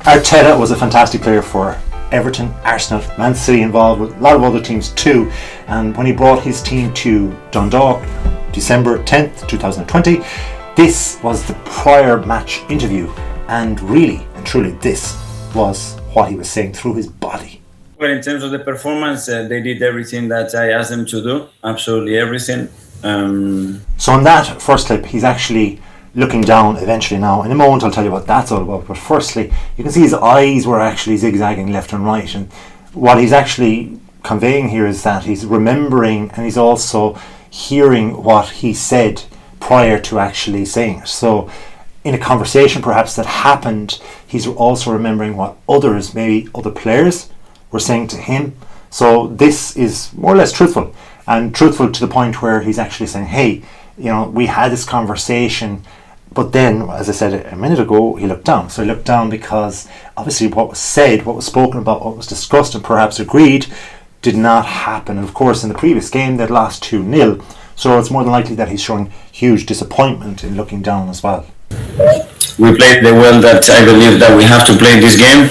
Arteta was a fantastic player for Everton, Arsenal, Man City, involved with a lot of other teams too. And when he brought his team to Dundalk, December 10th, 2020, this was the prior match interview. And really and truly, this was what he was saying through his body. Well, in terms of the performance, they did everything that I asked them to do. Absolutely everything. So in that first clip, he's actually looking down eventually now. In a moment I'll tell you what that's all about, but firstly you can see his eyes were actually zigzagging left and right, and what he's actually conveying here is that he's remembering and he's also hearing what he said prior to actually saying it. So in a conversation perhaps that happened, he's also remembering what others, maybe other players, were saying to him. So this is more or less truthful, and truthful to the point where he's actually saying, hey, you know, we had this conversation, but then, as I said a minute ago, he looked down. So he looked down because obviously what was said, what was spoken about, what was discussed and perhaps agreed did not happen. And of course, in the previous game, they'd lost 2-0. So it's more than likely that he's showing huge disappointment in looking down as well. We played the well that I believe that we have to play this game.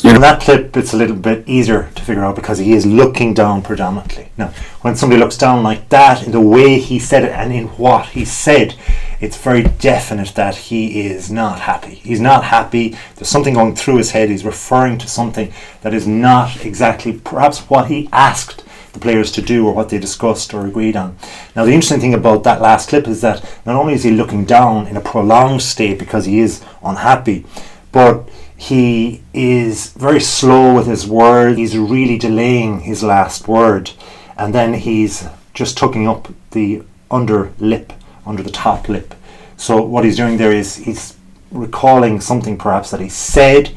In that clip, it's a little bit easier to figure out because he is looking down predominantly. Now, when somebody looks down like that, in the way he said it and in what he said, it's very definite that he is not happy. He's not happy. There's something going through his head. He's referring to something that is not exactly perhaps what he asked the players to do or what they discussed or agreed on. Now, the interesting thing about that last clip is that not only is he looking down in a prolonged state because he is unhappy, but he is very slow with his words. He's really delaying his last word, and then he's just tucking up the under the top lip. So what he's doing there is he's recalling something perhaps that he said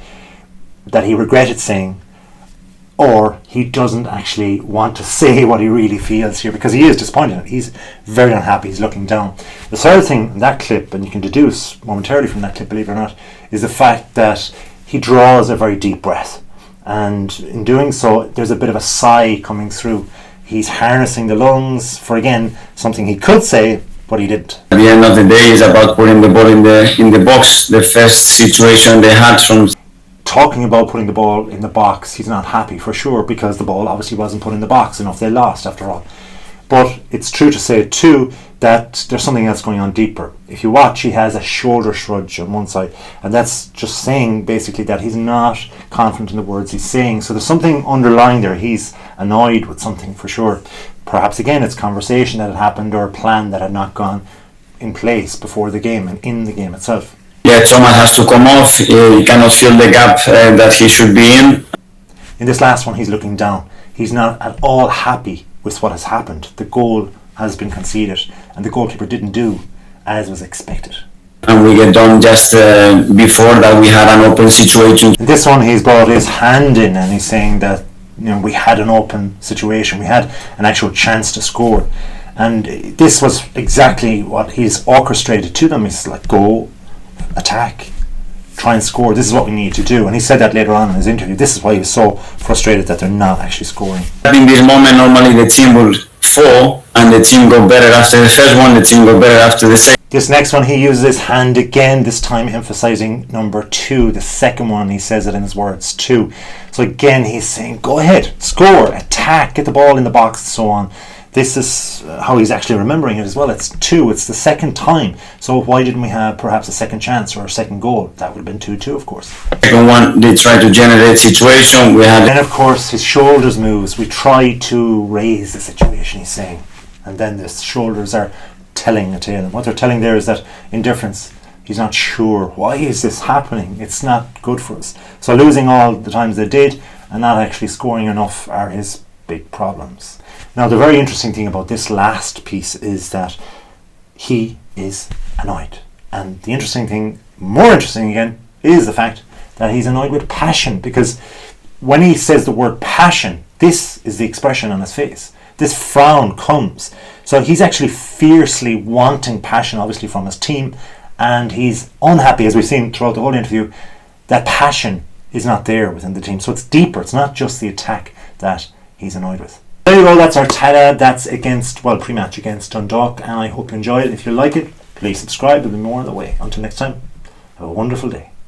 that he regretted saying, or he doesn't actually want to say what he really feels here because he is disappointed. He's very unhappy. He's looking down. The third thing in that clip, and you can deduce momentarily from that clip, believe it or not, is the fact that he draws a very deep breath, and in doing so there's a bit of a sigh coming through. He's harnessing the lungs for, again, something he could say but he didn't. At the end of the day, it's about putting the ball in the box. The first situation they had from talking about putting the ball in the box, he's not happy for sure because the ball obviously wasn't put in the box enough. They lost after all. But it's true to say too that there's something else going on deeper. If you watch, he has a shoulder shrug on one side, and that's just saying basically that he's not confident in the words he's saying. So there's something underlying there. He's annoyed with something for sure. Perhaps again it's conversation that had happened or a plan that had not gone in place before the game and in the game itself. Yeah, Thomas has to come off. He cannot fill the gap that he should be in. In this last one, he's looking down. He's not at all happy with what has happened. The goal has been conceded and the goalkeeper didn't do as was expected. And we get done just before that we had an open situation. In this one, he's brought his hand in and he's saying that, you know, we had an open situation. We had an actual chance to score. And this was exactly what he's orchestrated to them. He's like, go, attack, try and score. This is what we need to do. And he said that later on in his interview. This is why he was so frustrated that they're not actually scoring. In this moment, normally the team will fall and the team go better after the first one, the team go better after the second. This next one, he uses his hand again, this time emphasizing number 2. The second one, he says it in his words, 2. So again, he's saying, go ahead, score, attack, get the ball in the box, and so on. This is how he's actually remembering it as well. It's 2. It's the second time. So why didn't we have perhaps a second chance or a second goal? That would have been 2-2, of course. Second one, they tried to generate situation. Then, of course, his shoulders moves. We tried to raise the situation, he's saying. And then the shoulders are telling a tale. And what they're telling there is that indifference. He's not sure. Why is this happening? It's not good for us. So losing all the times they did and not actually scoring enough are his big problems. Now, the very interesting thing about this last piece is that he is annoyed. And the interesting thing, more interesting again, is the fact that he's annoyed with passion, because when he says the word passion, this is the expression on his face. This frown comes. So he's actually fiercely wanting passion, obviously, from his team, and he's unhappy, as we've seen throughout the whole interview, that passion is not there within the team. So it's deeper. It's not just the attack that he's annoyed with. There you go, that's Arteta. That's against, well, pre-match against Dundalk, and I hope you enjoyed it. If you like it, please subscribe. There'll be more on the way. Until next time, have a wonderful day.